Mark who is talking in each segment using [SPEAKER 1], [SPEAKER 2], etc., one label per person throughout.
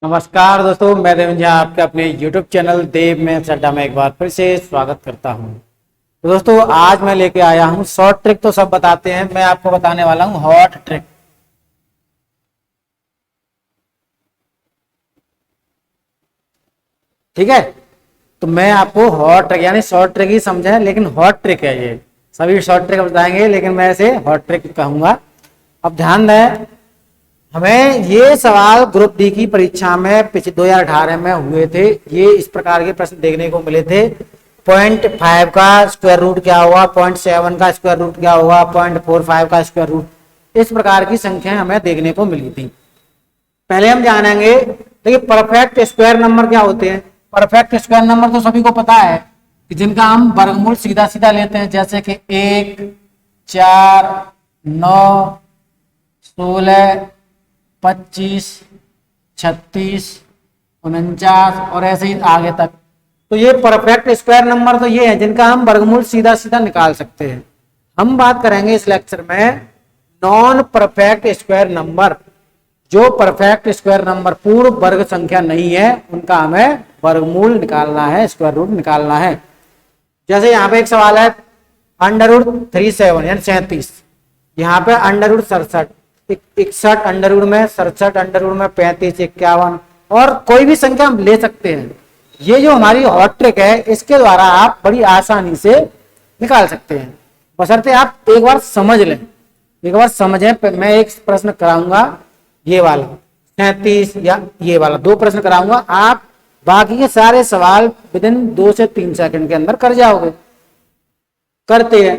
[SPEAKER 1] नमस्कार दोस्तों, मैं देवेंद्र झा आपके अपने YouTube चैनल देव में चड्डा में एक बार फिर से स्वागत करता हूं। तो दोस्तों आज मैं लेके आया हूं शॉर्ट ट्रिक। तो सब बताते हैं, मैं आपको बताने वाला हूं हॉट ट्रिक। ठीक है, तो मैं आपको हॉट ट्रिक यानी शॉर्ट ट्रिक ही समझे, लेकिन हॉट ट्रिक है ये। सभी शॉर्ट ट्रिक बताएंगे लेकिन मैं इसे हॉट ट्रिक कहूंगा। अब ध्यान दें, हमें ये सवाल ग्रुप डी की परीक्षा में पिछले 2018 में हुए थे। ये इस प्रकार के प्रश्न देखने को मिले थे। 0.5 का स्क्वायर रूट क्या होगा, 0.7 का स्क्वायर रूट क्या होगा, 0.45 का स्क्वायर रूट, इस प्रकार की संख्याएं हमें देखने को मिली थी। पहले हम जानेंगे देखिए परफेक्ट स्क्वायर नंबर क्या होते हैं। परफेक्ट स्क्वायर नंबर तो सभी को पता है कि जिनका हम वर्गमूल सीधा सीधा लेते हैं, जैसे कि 1, 4, 9, 16, 25, 36, 49 और ऐसे ही आगे तक। तो ये परफेक्ट स्क्वायर नंबर तो ये है जिनका हम वर्गमूल सीधा सीधा निकाल सकते हैं। हम बात करेंगे इस लेक्चर में नॉन परफेक्ट स्क्वायर नंबर। जो परफेक्ट स्क्वायर नंबर पूर्ण वर्ग संख्या नहीं है उनका हमें वर्गमूल निकालना है, स्क्वायर रूट निकालना है। जैसे यहाँ पे एक सवाल है √37 यानी 37, यहाँ पे √67, 61 अंडर रूट में 67, अंडर रूट में 35, 51 और कोई भी संख्या हम ले सकते हैं। ये जो हमारी हॉट ट्रिक है इसके द्वारा आप बड़ी आसानी से निकाल सकते हैं, बशर्ते आप एक बार समझ लें। एक बार समझें, मैं एक प्रश्न कराऊंगा ये वाला 37 या ये वाला, 2 प्रश्न कराऊंगा, आप बाकी के सारे सवाल विदिन 2 से 3 सेकंड के अंदर कर जाओगे। करते हैं,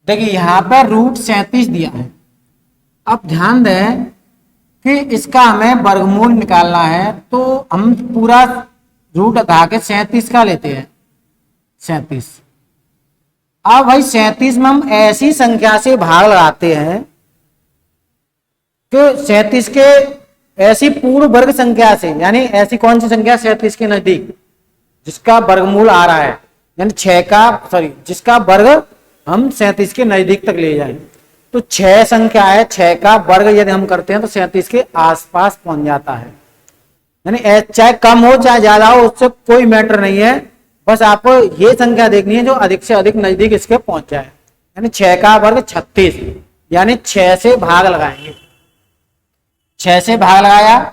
[SPEAKER 1] देखिए यहाँ पर √37 दिया है। अब ध्यान दें कि इसका हमें वर्गमूल निकालना है, तो हम पूरा रूट हटा के 37 का लेते हैं, 37। अब भाई 37 में हम ऐसी संख्या से भाग लगाते हैं कि 37 के ऐसी पूर्ण वर्ग संख्या से, यानी ऐसी कौन सी संख्या 37 के नजदीक जिसका वर्गमूल आ रहा है, यानी 6 का जिसका वर्ग हम 37 के नजदीक तक ले जाएं। तो 6 संख्या है, 6 का वर्ग यदि हम करते हैं तो 37 के आसपास पहुंच जाता है। यानी चाहे कम हो चाहे ज्यादा हो उससे कोई मैटर नहीं है, बस आपको ये संख्या देखनी है जो अधिक से अधिक नजदीक इसके पहुंच जाए। यानी 6 का वर्ग 36, यानी 6 से भाग लगाएंगे। 6 से भाग लगाया,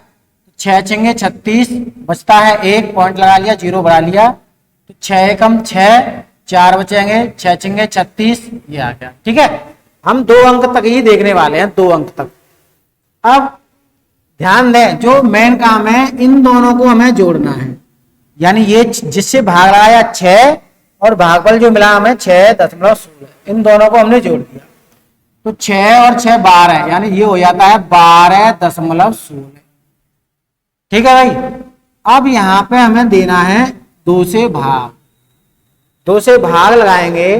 [SPEAKER 1] 6 छेंगे 36, बचता है 1, पॉइंट लगा लिया, 0 बढ़ा लिया, तो 6 कम 6, 4 बचेंगे, 6 छेंगे 36, ये आ गया। ठीक है, हम 2 अंक तक ही देखने वाले हैं, 2 अंक तक। अब ध्यान दें, जो मेन काम है इन दोनों को हमें जोड़ना है। यानी ये जिससे भाग लगाया 6 और भागफल जो मिला हमें 6.16, इन दोनों को हमने जोड़ दिया। तो 6 और 6 12, यानी ये हो जाता है 12.16। ठीक है भाई, अब यहां पे हमें देना है 2 से भाग। 2 से भाग लगाएंगे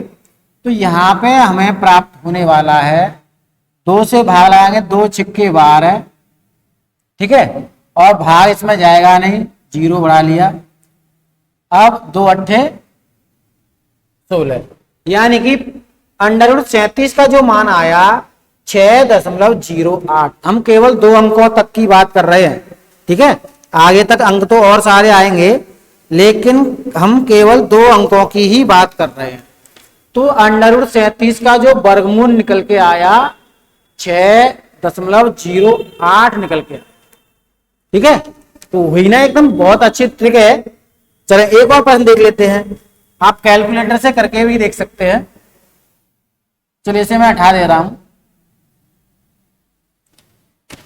[SPEAKER 1] तो यहां पे हमें प्राप्त होने वाला है, 2 से भाग लगाएंगे, 2 छिक्के 12, ठीक है, और भाग इसमें जाएगा नहीं, 0 बढ़ा लिया। अब 2 अट्ठे 16, यानी कि √37 का जो मान आया 6.08। हम केवल 2 अंकों तक की बात कर रहे हैं, ठीक है, आगे तक अंक तो और सारे आएंगे लेकिन हम केवल 2 अंकों की ही बात कर रहे हैं। तो √37 का जो वर्गमूल निकल के आया 6.08 निकल के, ठीक है। तो हुई ना एकदम बहुत अच्छी ट्रिक है। चले एक और प्रश्न देख लेते हैं, आप कैलकुलेटर से करके भी देख सकते हैं। चलिए इसे मैं हटा दे रहा हूं।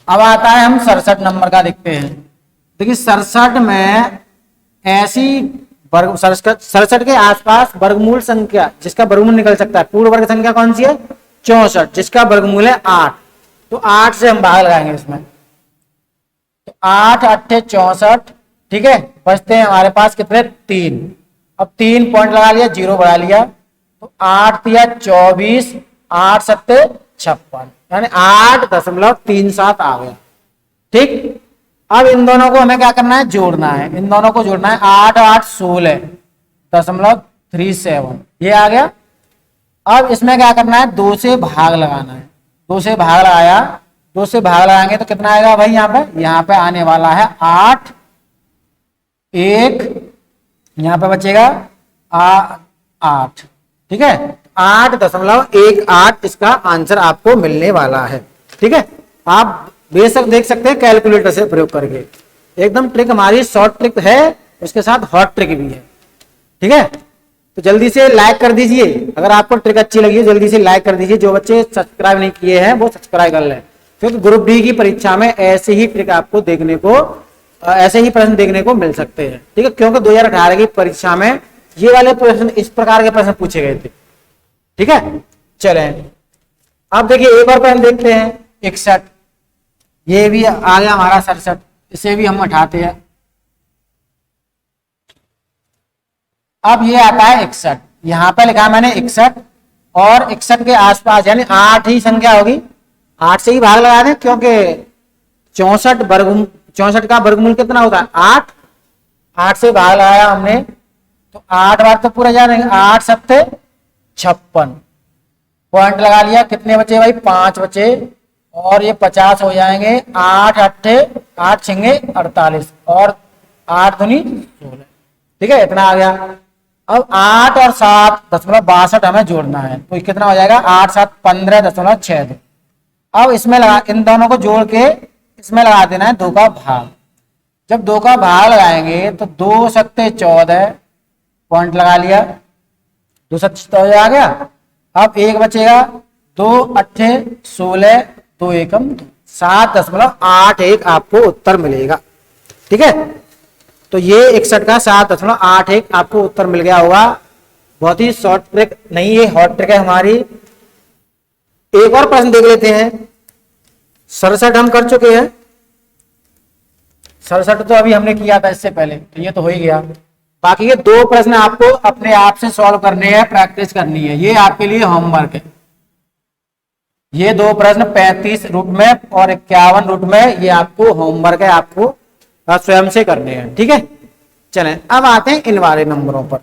[SPEAKER 1] अब आता है हम 67 नंबर का देखते हैं। देखिए 67 में ऐसी वर्ग 67 के आसपास वर्गमूल संख्या जिसका वर्गमूल निकल सकता है, पूर्ण वर्ग संख्या कौन सी है 64, जिसका वर्गमूल है 8। तो 8 से हम भाग लगाएंगे इसमें, तो 8 अट्ठे 64, ठीक है, बचते हैं हमारे पास कितने 3। अब 3 पॉइंट लगा लिया, 0 बढ़ा लिया, तो 8 या 24, 8 सत्ते 56, यानी 8.37 आ गया। ठीक, अब इन दोनों को हमें क्या करना है, जोड़ना है। इन दोनों को जोड़ना है, 8 8 16.37, ये आ गया। अब इसमें क्या करना है, 2 से भाग लगाना है। 2 से भाग लगाया 2 से भाग लगाएंगे तो कितना आएगा भाई? यहाँ पे आने वाला है 8, 1 यहाँ पे बचेगा 8। ठीक है, 8.18 इसका आंसर आपको मिलने वाला है। ठीक है, आप बेशक देख सकते हैं कैलकुलेटर से प्रयोग करके। एकदम ट्रिक हमारी शॉर्ट ट्रिक है, उसके साथ हॉट ट्रिक भी है। ठीक है, तो जल्दी से लाइक कर दीजिए। अगर आपको ट्रिक अच्छी लगी है जल्दी से लाइक कर दीजिए। जो बच्चे सब्सक्राइब नहीं किए हैं वो सब्सक्राइब कर लें, क्योंकि ग्रुप डी की परीक्षा में ऐसे ही ट्रिक आपको देखने को, ऐसे ही प्रश्न देखने को मिल सकते हैं। ठीक है, क्योंकि 2018 की परीक्षा में ये वाले प्रश्न, इस प्रकार के प्रश्न पूछे गए थे। ठीक है, चले अब देखिए एक और प्रश्न देखते हैं। 61, ये भी आ गया हमारा 67, इसे भी हम हटाते हैं। अब ये आता है 61, यहां पर लिखा मैंने 61 और 61 के आसपास यानी 8 ही संख्या होगी, 8 से ही भाग लगा दें, क्योंकि 64 का वर्गमूल कितना होता है? 8। 8 से भाग लगाया हमने तो 8 बार तो पूरा जानेंगे, 8 सत्ते 56, पॉइंट लगा लिया। कितने बचे भाई? 5 बचे, और ये 50 हो जाएंगे। 8 अट्ठे 8 छिंगे 48 और 8 दूनी 16। ठीक है, इतना आ गया। अब 8 और 7.62 हमें जोड़ना है, तो कितना हो जाएगा? 8 7 15.62। अब इसमें लगा, इन दोनों को जोड़ के इसमें लगा देना है 2 का भाग। जब 2 का भाग लगाएंगे तो 2 सत्ते 14, पॉइंट लगा लिया, 2 सत्ते 14 आ गया। अब 1 बचेगा, 2 अट्ठे 16, 2 एकम 7.81 आपको उत्तर मिलेगा। ठीक है, तो ये 61 का 7.81 आपको उत्तर मिल गया होगा। बहुत ही शॉर्ट ट्रिक नहीं, ये हॉट ट्रिक है हमारी। एक और प्रश्न देख लेते हैं। 67 हम कर चुके हैं, 67 तो अभी हमने किया था इससे पहले, तो ये तो हो ही गया। बाकी ये 2 प्रश्न आपको अपने आप से सॉल्व करने हैं, प्रैक्टिस करनी है। ये आपके लिए होमवर्क है। ये 2 प्रश्न 35 रूट में और 51 रूट में, ये आपको होमवर्क है, आपको स्वयं से करने हैं। ठीक है, चलें अब आते हैं इन वाले नंबरों पर।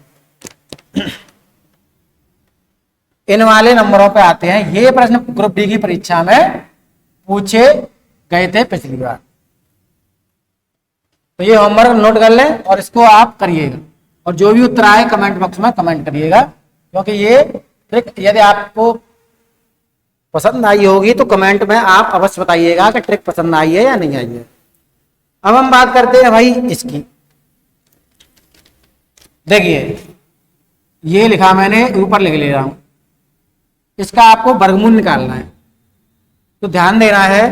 [SPEAKER 1] इन वाले नंबरों पे आते हैं। ये प्रश्न ग्रुप डी की परीक्षा में पूछे गए थे पिछली बार, तो ये होमवर्क नोट कर लें और इसको आप करिएगा, और जो भी उत्तर आए कमेंट बॉक्स में कमेंट करिएगा, क्योंकि ये ट्रिक यदि आपको पसंद आई होगी तो कमेंट में आप अवश्य बताइएगा कि ट्रिक पसंद आई है या नहीं आई है। अब हम बात करते हैं भाई इसकी। देखिए ये लिखा मैंने, ऊपर लिख ले रहा हूं, इसका आपको वर्गमूल निकालना है, तो ध्यान देना है।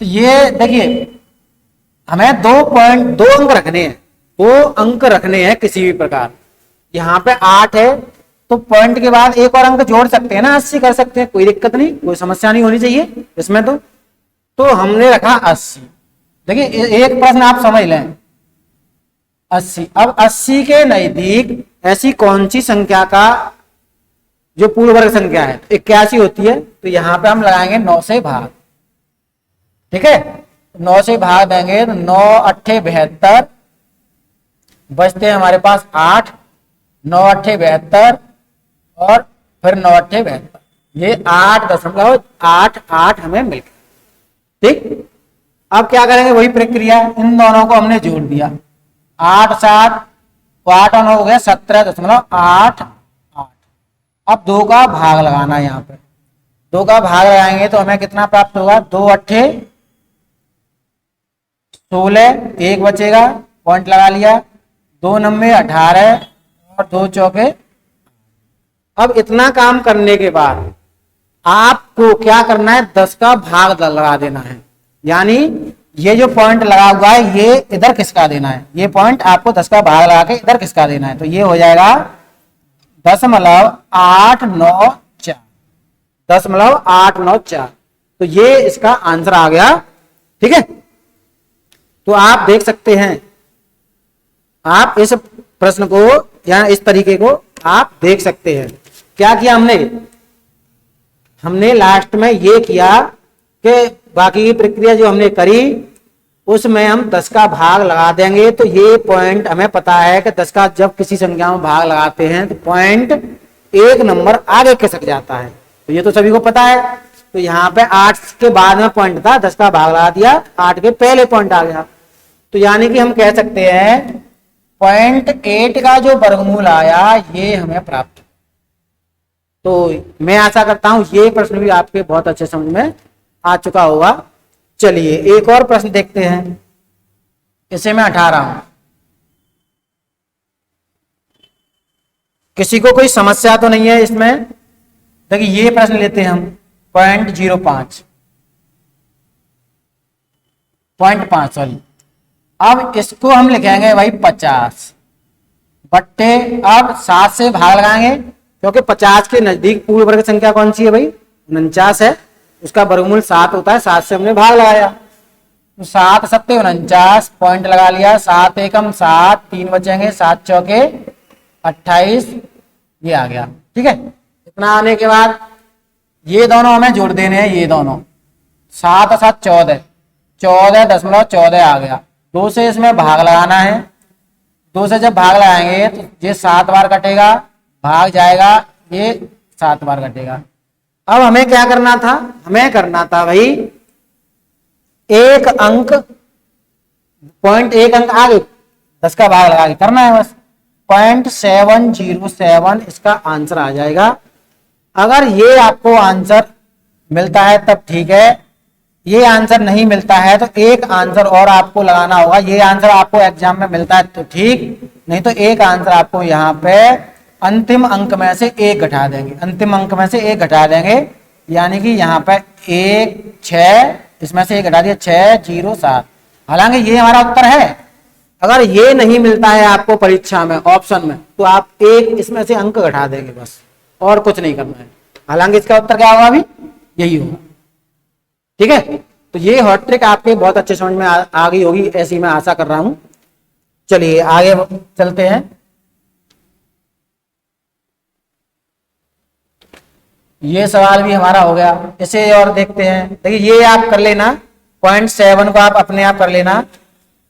[SPEAKER 1] तो ये देखिए हमें 2 अंक रखने हैं, 2 अंक रखने हैं किसी भी प्रकार। यहाँ पे 8 है तो पॉइंट के बाद एक और अंक जोड़ सकते हैं ना, 80 कर सकते हैं, कोई दिक्कत नहीं, कोई समस्या नहीं होनी चाहिए इसमें। तो हमने रखा 80। देखिए एक प्रश्न आप समझ लें, 80। अब 80 के नजदीक ऐसी कौन सी संख्या का जो पूर्ण वर्ग संख्या है? 81 होती है, तो यहां पे हम लगाएंगे 9 से भाग। ठीक है, 9 से भाग देंगे तो 9 अट्ठे 72, बचते हैं हमारे पास 8, 9 अट्ठे 72 और फिर 9 अट्ठे 72, ये 8.88 हमें मिल गया। ठीक, अब क्या करेंगे? वही प्रक्रिया, इन दोनों को हमने जोड़ दिया, 8 7 8 हो गया 17.88। अब 2 का भाग लगाना है, यहाँ पे 2 का भाग लगाएंगे तो हमें कितना प्राप्त होगा? 2 अट्ठे 16, 1 बचेगा, पॉइंट लगा लिया, 2 नंबे 18 और 2 चौके। अब इतना काम करने के बाद आपको क्या करना है? 10 का भाग लगा देना है, यानी ये जो पॉइंट लगा हुआ है ये इधर खिसका देना है, ये पॉइंट आपको 10 का भाग लगा के इधर खिसका देना है। तो ये हो जाएगा 0.894, 0.894। तो ये इसका आंसर आ गया। ठीक है, तो आप देख सकते हैं, आप इस प्रश्न को या इस तरीके को आप देख सकते हैं। क्या किया हमने लास्ट में ये किया कि बाकी की प्रक्रिया जो हमने करी उसमें हम 10 का भाग लगा देंगे, तो ये पॉइंट हमें पता है कि 10 का जब किसी संख्या में भाग लगाते हैं तो पॉइंट 1 नंबर आगे खिसक जाता है, तो ये तो सभी को पता है। तो यहाँ पे 8 के बाद में पॉइंट था, 10 का भाग लगा दिया, 8 के पहले पॉइंट आ गया। तो यानी कि हम कह सकते हैं 0.8 का जो वर्गमूल आया ये हमें प्राप्त। तो मैं आशा करता हूं ये प्रश्न भी आपके बहुत अच्छे समझ में आ चुका होगा। चलिए एक और प्रश्न देखते हैं, इसे मैं हटा रहा हूं। किसी को कोई समस्या तो नहीं है इसमें? देखिए ये प्रश्न लेते हैं हम 0.05 0.5 सॉरी। अब इसको हम लिखेंगे भाई 50 बट्टे, अब 7 से भाग लगाएंगे क्योंकि 50 के नजदीक पूर्ण वर्ग संख्या कौन सी है भाई? 49 है, उसका वर्गमूल 7 होता है, 7 से हमने भाग लगाया तो 7 सत्ते 49, पॉइंट लगा लिया, 7 एकम 7, 3 बचेंगे, 7 चौके 28, ये आ गया। ठीक है, इतना आने के बाद ये दोनों हमें जोड़ देने हैं, ये दोनों 7 और 7 14, 14.14 आ गया। 2 से इसमें भाग लगाना है, 2 से जब भाग लगाएंगे तो ये 7 बार कटेगा, भाग जाएगा, ये 7 बार कटेगा। अब हमें क्या करना था? हमें करना था भाई एक अंक, 0.1 अंक आगे 10 का भाग लगा के करना है बस। 0.707 इसका आंसर आ जाएगा। अगर ये आपको आंसर मिलता है तब ठीक है, ये आंसर नहीं मिलता है तो एक आंसर और आपको लगाना होगा। ये आंसर आपको एग्जाम में मिलता है तो ठीक, नहीं तो एक आंसर आपको यहाँ पे अंतिम अंक में से एक घटा देंगे, अंतिम अंक में से एक घटा देंगे, यानी कि यहाँ पे 1 6 इसमें से एक घटा दिया 6 0 7। हालांकि ये हमारा उत्तर है। अगर ये नहीं मिलता है आपको परीक्षा में ऑप्शन में तो आप एक इसमें से अंक घटा देंगे बस, और कुछ नहीं करना है। हालांकि इसका उत्तर क्या होगा? अभी यही होगा। ठीक है, तो ये हॉट ट्रिक आपके बहुत अच्छे समझ में आ गई होगी, ऐसी मैं आशा कर रहा हूं। चलिए आगे चलते हैं। ये सवाल भी हमारा हो गया, इसे और देखते हैं। देखिए ये आप कर लेना, 0.7 को आप अपने आप कर लेना।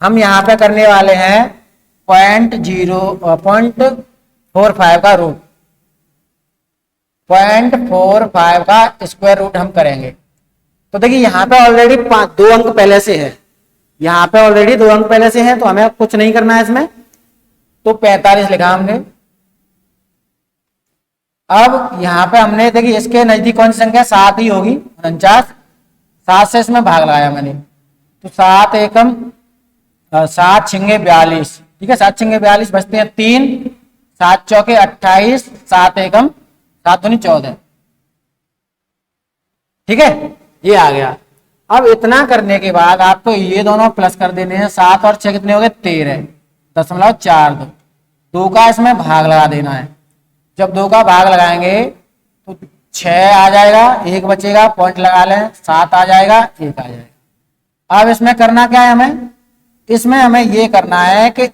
[SPEAKER 1] हम यहाँ पे करने वाले हैं 0.45 का रूट, 0.45 का स्क्वायर रूट हम करेंगे। तो देखिए यहाँ पे ऑलरेडी 2 अंक पहले से है, यहाँ पे ऑलरेडी 2 अंक पहले से हैं, तो हमें कुछ नहीं करना है इसमें। तो 45 लिखा हमने। अब यहाँ पे हमने देखिए इसके नजदीक कौन सी संख्या? 7 ही होगी, 49, 7 से इसमें भाग लगाया मैंने, तो 7 एकम 7 छिंगे 42। ठीक है, 7 छिंगे 42 बचते हैं 3, 7 चौके 28, 7 एकम 7 दूनी 14। ठीक है, ये आ गया। अब इतना करने के बाद आपको ये दोनों प्लस कर देने हैं। 7 और 6 कितने हो गए? 13.42। 2 का इसमें भाग लगा देना है। जब 2 का भाग लगाएंगे तो 6 आ जाएगा, 1 बचेगा, पॉइंट लगा लें, 7 आ जाएगा, 1 आ जाएगा। अब इसमें करना क्या है? हमें इसमें हमें ये करना है कि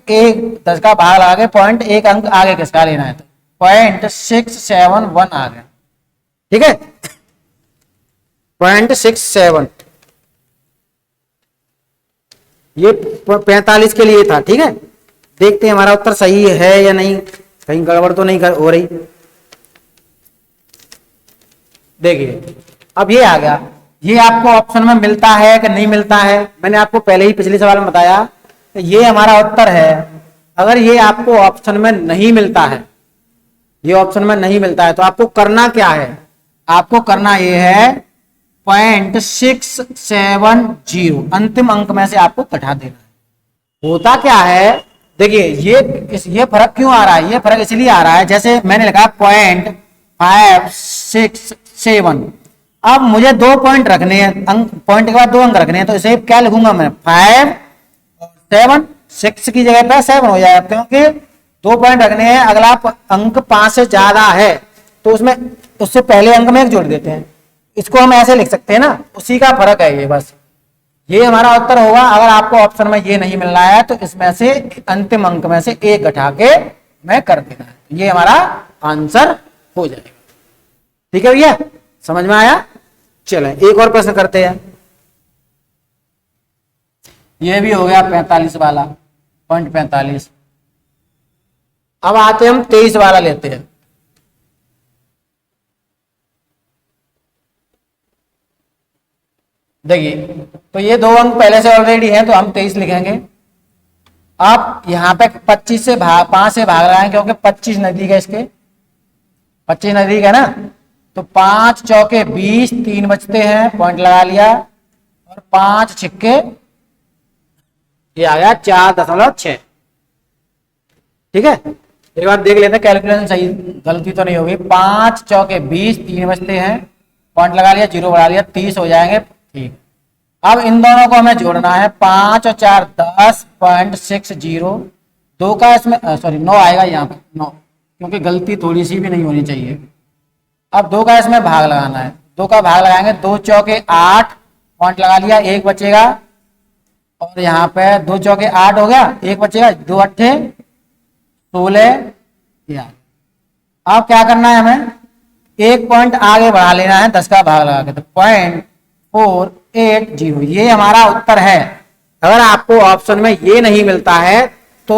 [SPEAKER 1] 10 का भाग लगा के पॉइंट 1 अंक आगे किसका लेना है, तो 0.671 आ गया। ठीक है, 0.67, ये 45 के लिए था। ठीक है, देखते हैं हमारा उत्तर सही है या नहीं, कहीं गड़बड़ तो नहीं हो रही। देखिए अब ये आ गया, ये आपको ऑप्शन में मिलता है कि नहीं मिलता है? मैंने आपको पहले ही पिछले सवाल में बताया कि ये हमारा उत्तर है। अगर ये आपको ऑप्शन में नहीं मिलता है, ये ऑप्शन में नहीं मिलता है, तो आपको करना क्या है? आपको करना ये है 0.670 अंतिम अंक में से आपको घटा देना है। होता क्या है, देखिए ये फर्क क्यों आ रहा है? ये फर्क इसलिए आ रहा है, जैसे मैंने लिखा 0.567। अब मुझे 2 पॉइंट रखने हैं, अंक पॉइंट के बाद 2 अंक रखने हैं, तो इसे क्या लिखूंगा मैं? 5 और 7, 6 की जगह पर 7 हो जाएगा, क्योंकि 2 पॉइंट रखने हैं। अगला अंक 5 से ज्यादा है तो उसमें उससे पहले अंक में 1 जोड़ देते हैं। इसको हम ऐसे लिख सकते हैं ना, उसी का फर्क है ये बस। ये हमारा उत्तर होगा। अगर आपको ऑप्शन में ये नहीं मिल रहा है तो इसमें से अंतिम अंक में से 1 घटा के मैं कर देना है, ये हमारा आंसर हो जाएगा। ठीक है भैया, समझ में आया? चलें एक और प्रश्न करते हैं। ये भी हो गया 45 वाला, 0.45। अब आते हम 23 वाला लेते हैं। देखिए, तो ये 2 अंक पहले से ऑलरेडी हैं, तो हम 23 लिखेंगे। आप यहाँ पे 25 से भाग 5 से भाग रहे हैं, क्योंकि 25 नजदीक है, इसके 25 नजदीक है ना। तो 5 चौके 20, 3 बचते हैं, पॉइंट लगा लिया, और 5 छिक्के, ये आ गया 4.6। ठीक है, एक बार देख लेते हैं कैलकुलेशन सही, गलती तो नहीं होगी। 5 चौके 20, 3 बचते हैं, पॉइंट लगा लिया, 0 बढ़ा लिया, 30 हो जाएंगे। ठीक, अब इन दोनों को हमें जोड़ना है। 5 और 4 10.60, 2 का इसमें सॉरी 9 आएगा यहाँ पे, 9, क्योंकि गलती थोड़ी सी भी नहीं होनी चाहिए। अब 2 का इसमें भाग लगाना है, 2 का भाग लगाएंगे, 2 चौके 8, पॉइंट लगा लिया, 1 बचेगा, और यहाँ पे 2 चौके 8 हो गया, 1 बचेगा, 2 अट्ठे 16। अब क्या करना है हमें, 1 पॉइंट आगे बढ़ा लेना है 10 का भाग लगा के, तो 0.480 ये हमारा उत्तर है। अगर आपको ऑप्शन में ये नहीं मिलता है तो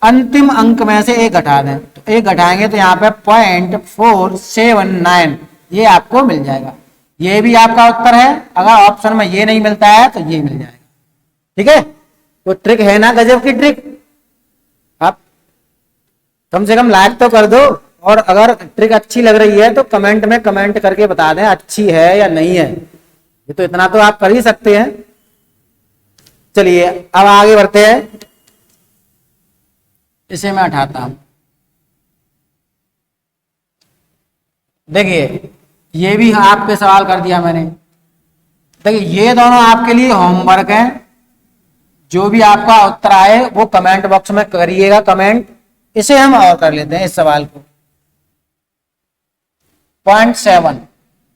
[SPEAKER 1] अंतिम अंक में से 1 घटा दें, तो 1 घटाएंगे तो यहाँ पे 0.479 ये आपको मिल जाएगा। ये भी आपका उत्तर है। अगर ऑप्शन में ये नहीं मिलता है तो ये मिल जाएगा। ठीक है, तो ट्रिक है ना, गजब की ट्रिक। आप कम से कम लाइक तो कर दो, और अगर ट्रिक अच्छी लग रही है तो कमेंट में कमेंट करके बता दें अच्छी है या नहीं है। ये तो इतना तो आप कर ही सकते हैं। चलिए अब आगे बढ़ते हैं, इसे मैं हटाता हूं। देखिए, ये भी आपके सवाल कर दिया मैंने। देखिए, ये दोनों आपके लिए होमवर्क है। जो भी आपका उत्तर आए वो कमेंट बॉक्स में करिएगा कमेंट। इसे हम और कर लेते हैं, इस सवाल को। 0.7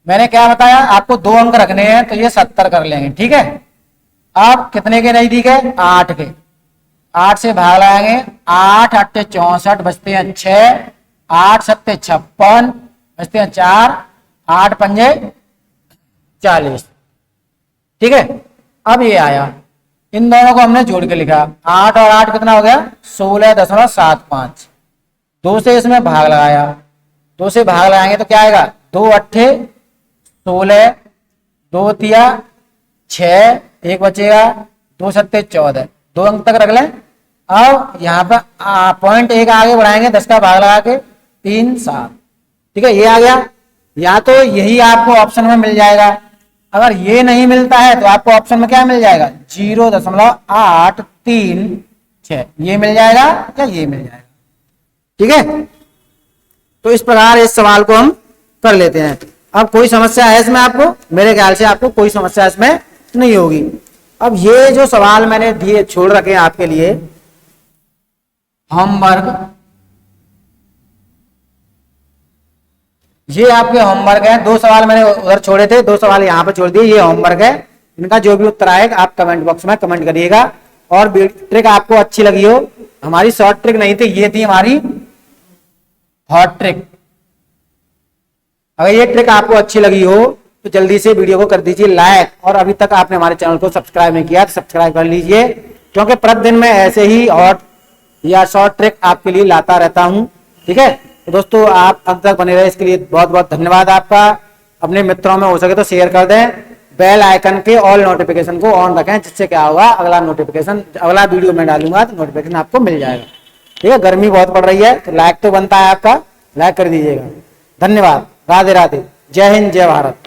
[SPEAKER 1] मैंने क्या बताया आपको, 2 अंक रखने हैं, तो ये 70 कर लेंगे। ठीक है, आप कितने के नजदीक है, 8 के, 8 से भाग लगाएंगे, 8 8 64 बचते हैं 6, 8 7 56 बचते हैं 4, 8 पंजे 40। ठीक है, अब ये आया, इन दोनों को हमने जोड़ के लिखा, 8 और 8 कितना हो गया, 16.75। 2 से इसमें भाग लगाया, 2 से भाग लगाएंगे तो क्या आएगा, 2 अट्ठे 16, 2 तिया 6, 1 बचेगा, 2 सत्ते 14, 2 अंक तक रख लें। अब यहाँ पर 0.1 आगे बढ़ाएंगे 10 का भाग लगा के, 3 7। ठीक है, ये आ गया। या तो यही आपको ऑप्शन में मिल जाएगा, अगर ये नहीं मिलता है तो आपको ऑप्शन में क्या मिल जाएगा, 0.836 ये मिल जाएगा या ये मिल जाएगा। ठीक है, तो इस प्रकार इस सवाल को हम कर लेते हैं। अब कोई समस्या है इसमें आपको, मेरे ख्याल से आपको कोई समस्या इसमें नहीं होगी। अब ये जो सवाल मैंने दिए छोड़ रखे हैं आपके लिए होमवर्क, ये आपके होमवर्क है। 2 सवाल मैंने उधर छोड़े थे, 2 सवाल यहाँ पे छोड़ दिए, ये होमवर्क है। इनका जो भी उत्तर आएगा आप कमेंट बॉक्स में कमेंट करिएगा। और ट्रिक आपको अच्छी लगी हो, हमारी शॉर्ट ट्रिक नहीं थी, ये थी हमारी हॉट ट्रिक। अगर ये ट्रिक आपको अच्छी लगी हो तो जल्दी से वीडियो को कर दीजिए लाइक, और अभी तक आपने हमारे चैनल को सब्सक्राइब नहीं किया तो सब्सक्राइब कर लीजिए, क्योंकि प्रतिदिन मैं ऐसे ही हॉट या शॉर्ट ट्रिक आपके लिए लाता रहता हूं। ठीक है, तो दोस्तों आप अंत तक बने रहे, इसके लिए बहुत बहुत धन्यवाद आपका। अपने मित्रों में हो सके तो शेयर कर दें, बेल आइकन के ऑल नोटिफिकेशन को ऑन रखें, जिससे क्या होगा, अगला नोटिफिकेशन अगला वीडियो में डालूंगा तो नोटिफिकेशन आपको मिल जाएगा। ठीक है, गर्मी बहुत पड़ रही है तो लाइक तो बनता है आपका, लाइक कर दीजिएगा। धन्यवाद, राधे राधे, जय हिंद, जय भारत।